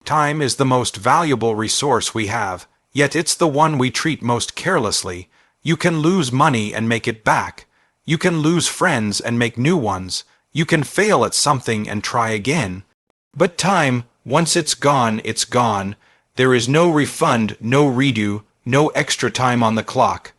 Time is the most valuable resource we have, yet it's the one we treat most carelessly. You can lose money and make it back. You can lose friends and make new ones. You can fail at something and try again. But time, once it's gone, it's gone. There is no refund, no redo, no extra time on the clock.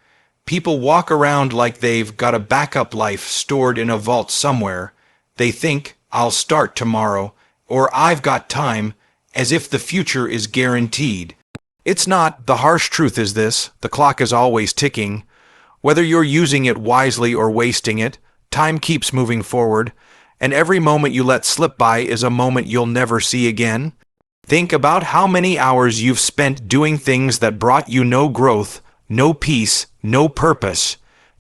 People walk around like they've got a backup life stored in a vault somewhere. They think, I'll start tomorrow, or I've got time, as if the future is guaranteed. It's not. The harsh truth is this: the clock is always ticking. Whether you're using it wisely or wasting it, time keeps moving forward, and every moment you let slip by is a moment you'll never see again. Think about how many hours you've spent doing things that brought you no growth, no peace, no purpose,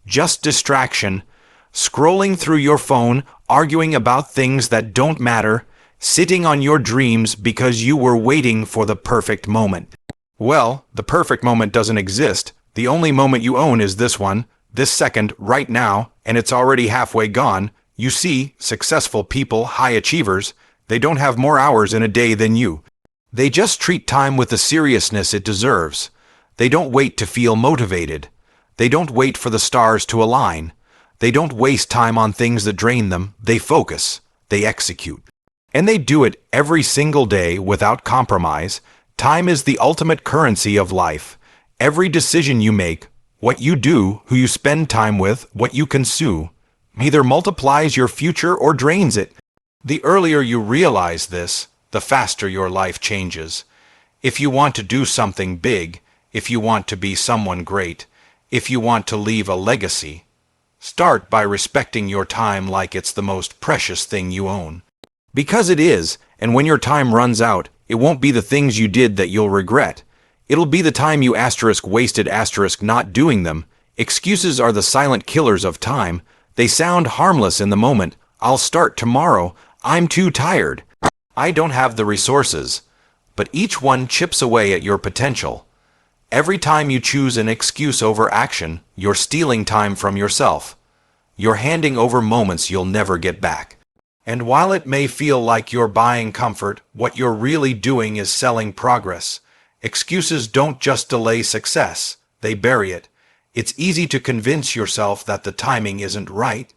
just distraction, scrolling through your phone, arguing about things that don't matter, sitting on your dreams because you were waiting for the perfect moment. Well, the perfect moment doesn't exist. The only moment you own is this one, this second, right now, and it's already halfway gone. You see, successful people, high achievers, they don't have more hours in a day than you. They just treat time with the seriousness it deserves. They don't wait to feel motivated. They don't wait for the stars to align. They don't waste time on things that drain them. They focus. They execute. And they do it every single day without compromise. Time is the ultimate currency of life. Every decision you make, what you do, who you spend time with, what you consume, either multiplies your future or drains it. The earlier you realize this, the faster your life changes. If you want to do something big, if you want to be someone great, if you want to leave a legacy, start by respecting your time like it's the most precious thing you own. Because it is, and when your time runs out, it won't be the things you did that you'll regret. It'll be the time you wasted not doing them. Excuses are the silent killers of time. They sound harmless in the moment. I'll start tomorrow. I'm too tired. I don't have the resources. But each one chips away at your potential. Every time you choose an excuse over action, you're stealing time from yourself. You're handing over moments you'll never get back. And while it may feel like you're buying comfort, what you're really doing is selling progress. Excuses don't just delay success, they bury it. It's easy to convince yourself that the timing isn't right,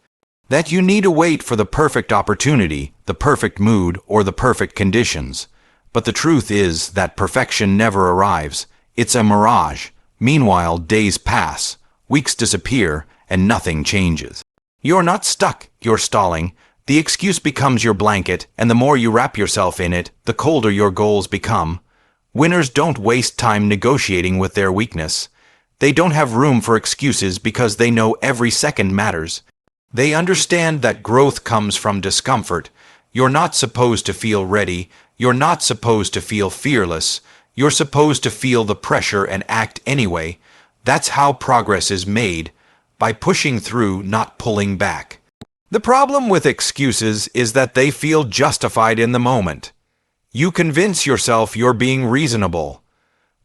that you need to wait for the perfect opportunity, the perfect mood, or the perfect conditions. But the truth is that perfection never arrives. It's a mirage. Meanwhile, days pass, weeks disappear, and nothing changes. You're not stuck, you're stalling. The excuse becomes your blanket, and the more you wrap yourself in it, the colder your goals become. Winners don't waste time negotiating with their weakness. They don't have room for excuses because they know every second matters. They understand that growth comes from discomfort. You're not supposed to feel ready. You're not supposed to feel fearless. You're supposed to feel the pressure and act anyway. That's how progress is made, by pushing through, not pulling back. The problem with excuses is that they feel justified in the moment. You convince yourself you're being reasonable.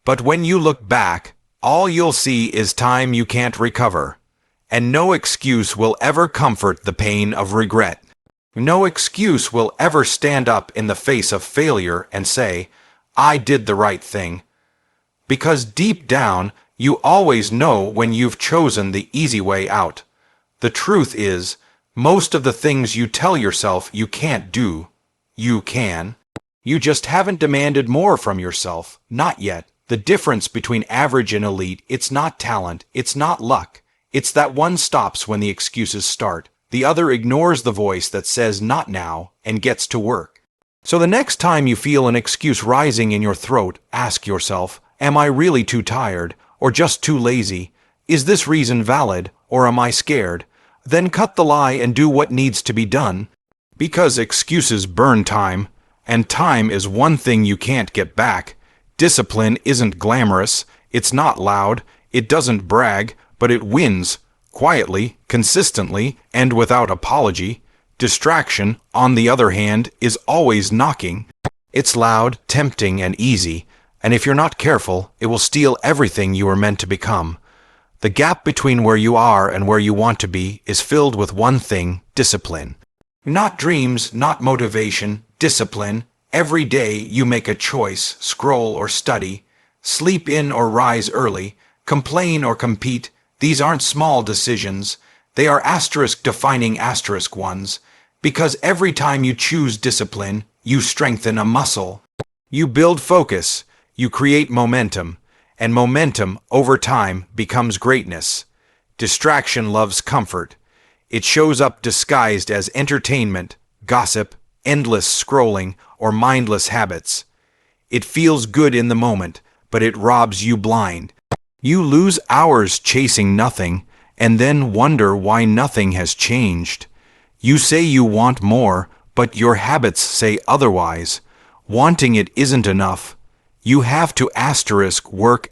But when you look back, all you'll see is time you can't recover. And no excuse will ever comfort the pain of regret. No excuse will ever stand up in the face of failure and say, I did the right thing. Because deep down, you always know when you've chosen the easy way out. The truth is, most of the things you tell yourself you can't do, you can. You just haven't demanded more from yourself, not yet. The difference between average and elite, it's not talent, it's not luck. It's that one stops when the excuses start. The other ignores the voice that says not now and gets to work. So the next time you feel an excuse rising in your throat, ask yourself, am I really too tired or just too lazy? Is this reason valid or am I scared? Then cut the lie and do what needs to be done. Because excuses burn time, and time is one thing you can't get back. Discipline isn't glamorous, it's not loud, it doesn't brag, but it wins, quietly, consistently, and without apology. Distraction, on the other hand, is always knocking. It's loud, tempting, and easy, and if you're not careful, it will steal everything you were meant to become. The gap between where you are and where you want to be is filled with one thing: discipline. Not dreams, not motivation, discipline. Every day you make a choice, scroll or study, sleep in or rise early, complain or compete. These aren't small decisions. They are asterisk-defining asterisk ones, because every time you choose discipline, you strengthen a muscle. You build focus, you create momentum, and momentum, over time, becomes greatness. Distraction loves comfort. It shows up disguised as entertainment, gossip, endless scrolling, or mindless habits. It feels good in the moment, but it robs you blind. You lose hours chasing nothing, and then wonder why nothing has changed. You say you want more, but your habits say otherwise. Wanting it isn't enough. You have to work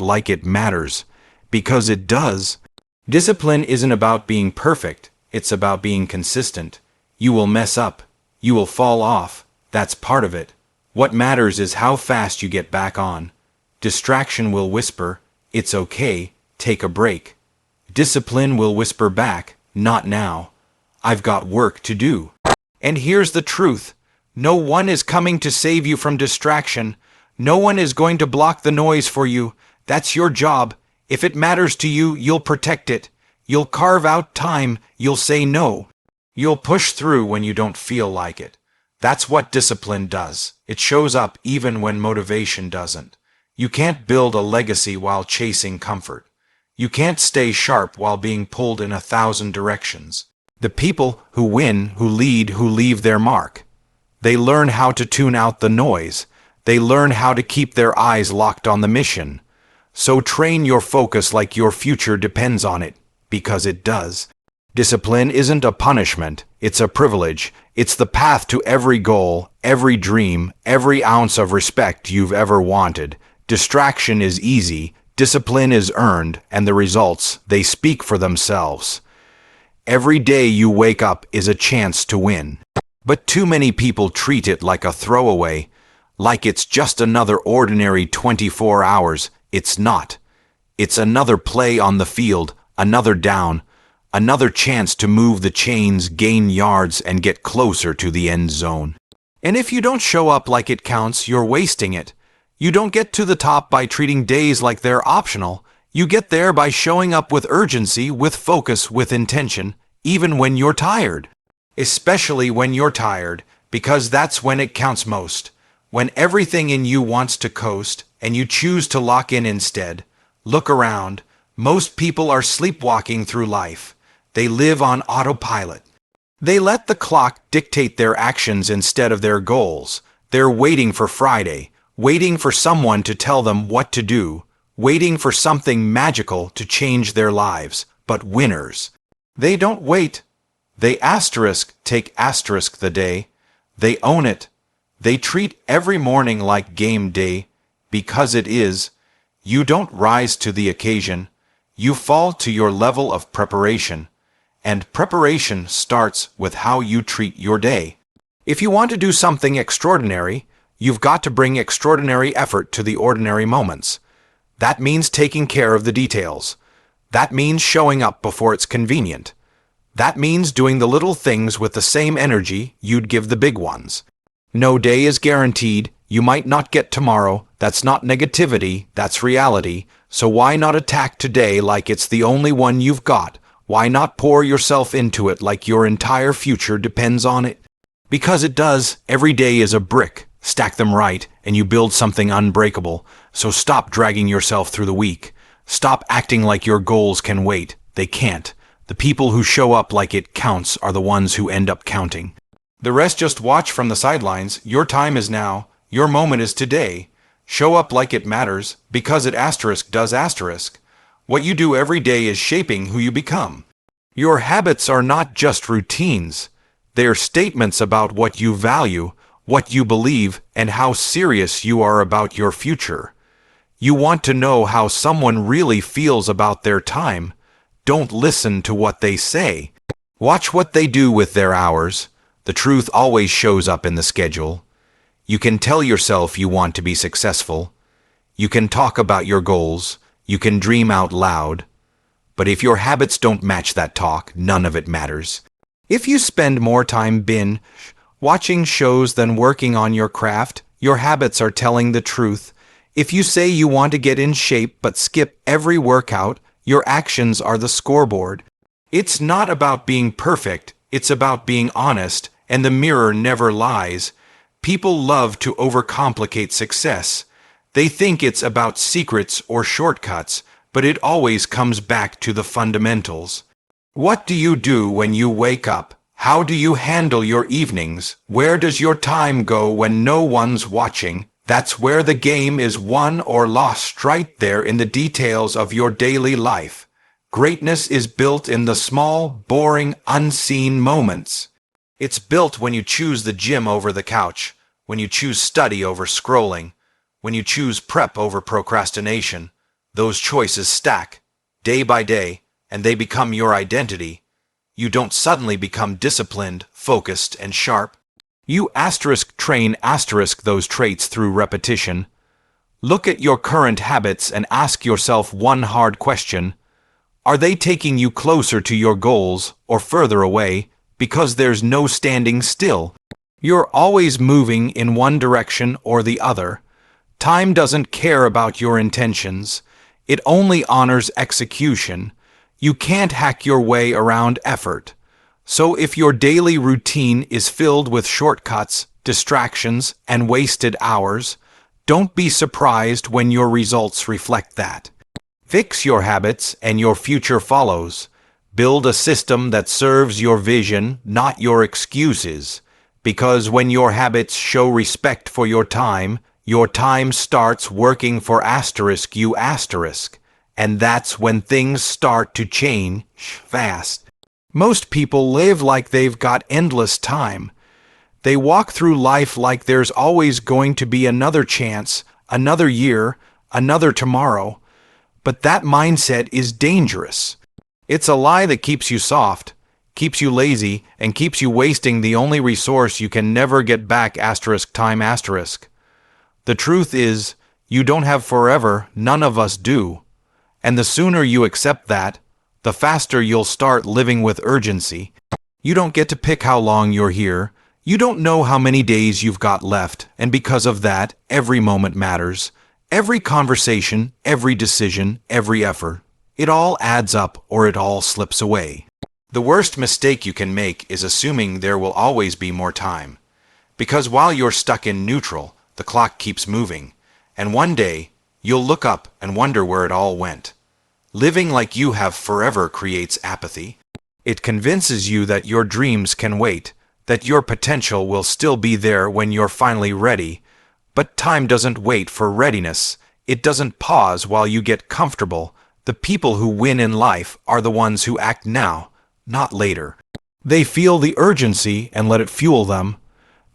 like it matters, because it does. Discipline isn't about being perfect, it's about being consistent. You will mess up. You will fall off. That's part of it. What matters is how fast you get back on. Distraction will whisper, "It's okay, take a break." Discipline will whisper back, "Not now. I've got work to do." And here's the truth. No one is coming to save you from distraction. No one is going to block the noise for you. That's your job. If it matters to you, you'll protect it. You'll carve out time. You'll say no. You'll push through when you don't feel like it. That's what discipline does. It shows up even when motivation doesn't. You can't build a legacy while chasing comfort. You can't stay sharp while being pulled in 1,000 directions. The people who win, who lead, who leave their mark. They learn how to tune out the noise. They learn how to keep their eyes locked on the mission. So train your focus like your future depends on it, because it does. Discipline isn't a punishment, it's a privilege. It's the path to every goal, every dream, every ounce of respect you've ever wanted. Distraction is easy, discipline is earned, and the results, they speak for themselves. Every day you wake up is a chance to win. But too many people treat it like a throwaway, like it's just another ordinary 24 hours. It's not. It's another play on the field, another down, another chance to move the chains, gain yards, and get closer to the end zone. And if you don't show up like it counts, you're wasting it. You don't get to the top by treating days like they're optional. You get there by showing up with urgency, with focus, with intention, even when you're tired. Especially when you're tired, because that's when it counts most. When everything in you wants to coast, and you choose to lock in instead. Look around. Most people are sleepwalking through life. They live on autopilot. They let the clock dictate their actions instead of their goals. They're waiting for Friday, waiting for someone to tell them what to do, waiting for something magical to change their lives. But winners, they don't wait. They take the day. They own it. They treat every morning like game day, because it is. You don't rise to the occasion. You fall to your level of preparation. And preparation starts with how you treat your day. If you want to do something extraordinary, you've got to bring extraordinary effort to the ordinary moments. That means taking care of the details. That means showing up before it's convenient. That means doing the little things with the same energy you'd give the big ones. No day is guaranteed. You might not get tomorrow. That's not negativity, that's reality. So why not attack today like it's the only one you've got? Why not pour yourself into it like your entire future depends on it? Because it does. Every day is a brick. Stack them right, and you build something unbreakable. So stop dragging yourself through the week. Stop acting like your goals can wait. They can't. The people who show up like it counts are the ones who end up counting. The rest just watch from the sidelines. Your time is now. Your moment is today. Show up like it matters, because it does. What you do every day is shaping who you become. Your habits are not just routines. They are statements about what you value, what you believe, and how serious you are about your future. You want to know how someone really feels about their time. Don't listen to what they say. Watch what they do with their hours. The truth always shows up in the schedule. You can tell yourself you want to be successful. You can talk about your goals. You can dream out loud. But if your habits don't match that talk, none of it matters. If you spend more time binge Watching shows than working on your craft, your habits are telling the truth. If you say you want to get in shape but skip every workout, your actions are the scoreboard. It's not about being perfect, it's about being honest, and the mirror never lies. People love to overcomplicate success. They think it's about secrets or shortcuts, but it always comes back to the fundamentals. What do you do when you wake up? How do you handle your evenings? Where does your time go when no one's watching? That's where the game is won or lost, right there in the details of your daily life. Greatness is built in the small, boring, unseen moments. It's built when you choose the gym over the couch, when you choose study over scrolling, when you choose prep over procrastination. Those choices stack, day by day, and they become your identity. You don't suddenly become disciplined, focused, and sharp. You train those traits through repetition. Look at your current habits and ask yourself one hard question. Are they taking you closer to your goals or further away? Because there's no standing still. You're always moving in one direction or the other. Time doesn't care about your intentions. It only honors execution. You can't hack your way around effort. So if your daily routine is filled with shortcuts, distractions, and wasted hours, don't be surprised when your results reflect that. Fix your habits and your future follows. Build a system that serves your vision, not your excuses. Because when your habits show respect for your time starts working for you. And that's when things start to change fast. Most people live like they've got endless time. They walk through life like there's always going to be another chance, another year, another tomorrow. But that mindset is dangerous. It's a lie that keeps you soft, keeps you lazy, and keeps you wasting the only resource you can never get back time. The truth is, you don't have forever, none of us do. And the sooner you accept that, the faster you'll start living with urgency. You don't get to pick how long you're here. You don't know how many days you've got left, and because of that, every moment matters. Every conversation, every decision, every effort. It all adds up or it all slips away. The worst mistake you can make is assuming there will always be more time. Because while you're stuck in neutral, the clock keeps moving, and one day, you'll look up and wonder where it all went. Living like you have forever creates apathy. It convinces you that your dreams can wait, that your potential will still be there when you're finally ready. But time doesn't wait for readiness. It doesn't pause while you get comfortable. The people who win in life are the ones who act now, not later. They feel the urgency and let it fuel them.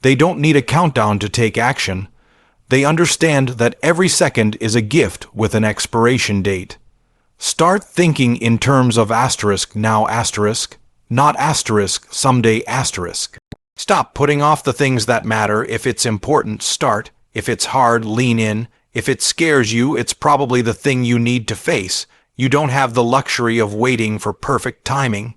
They don't need a countdown to take action. They understand that every second is a gift with an expiration date. Start thinking in terms of now not someday . Stop putting off the things that matter. If it's important, start. If it's hard, lean in. If it scares you, it's probably the thing you need to face. You don't have the luxury of waiting for perfect timing.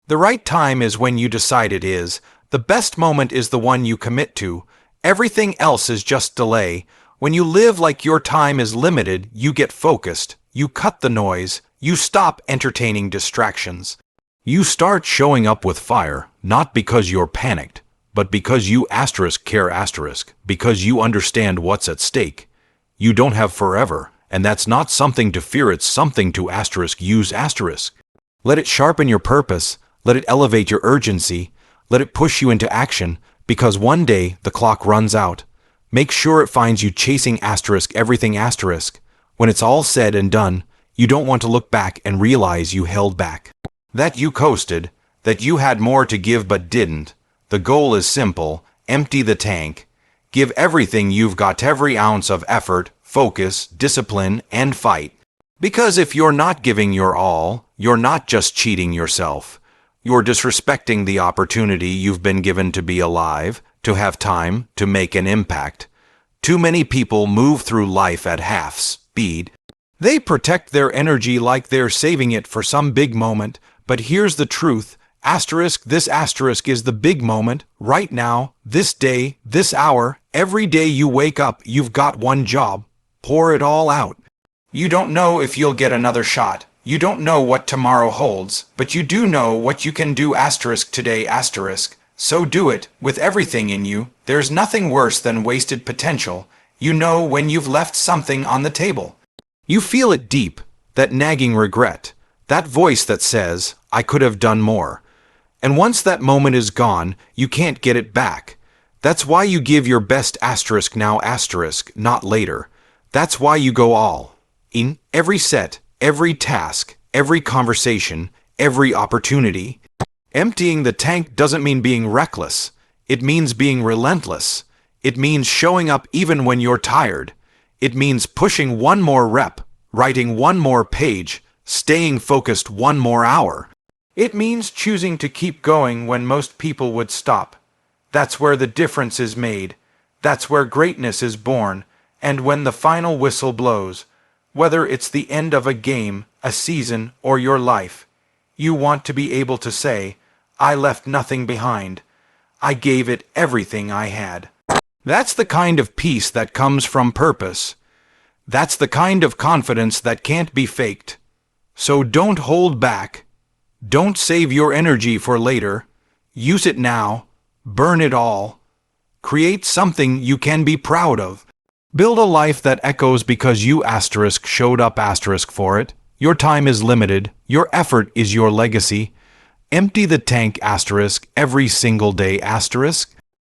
The right time is when you decide it is. The best moment is the one you commit to. Everything else is just delay. When you live like your time is limited, you get focused. You cut the noise. You stop entertaining distractions. You start showing up with fire, not because you're panicked, but because you care, because you understand what's at stake. You don't have forever, and that's not something to fear, it's something to use . Let it sharpen your purpose, let it elevate your urgency, let it push you into action, because one day the clock runs out. Make sure it finds you chasing everything . When it's all said and done, you don't want to look back and realize you held back. That you coasted, that you had more to give but didn't. The goal is simple: empty the tank. Give everything you've got, every ounce of effort, focus, discipline, and fight. Because if you're not giving your all, you're not just cheating yourself. You're disrespecting the opportunity you've been given to be alive, to have time, to make an impact. Too many people move through life at half speed. They protect their energy like they're saving it for some big moment, but here's the truth: Asterisk, this asterisk is the big moment, right now, this day, this hour, every day you wake up, you've got one job. Pour it all out. You don't know if you'll get another shot. You don't know what tomorrow holds, but you do know what you can do asterisk today asterisk. So do it, with everything in you. There's nothing worse than wasted potential. You know when you've left something on the table. You feel it deep, that nagging regret, that voice that says, I could have done more. And once that moment is gone, you can't get it back. That's why you give your best asterisk now asterisk, not later. That's why you go all in, every set, every task, every conversation, every opportunity. Emptying the tank doesn't mean being reckless. It means being relentless. It means showing up even when you're tired. It means pushing one more rep, writing one more page, staying focused one more hour. It means choosing to keep going when most people would stop. That's where the difference is made. That's where greatness is born. And when the final whistle blows, whether it's the end of a game, a season, or your life, you want to be able to say, I left nothing behind. I gave it everything I had. That's the kind of peace that comes from purpose. That's the kind of confidence that can't be faked. So don't hold back. Don't save your energy for later. Use it now. Burn it all. Create something you can be proud of. Build a life that echoes because you asterisk showed up asterisk for it. Your time is limited. Your effort is your legacy. Empty the tank asterisk every single day asterisk.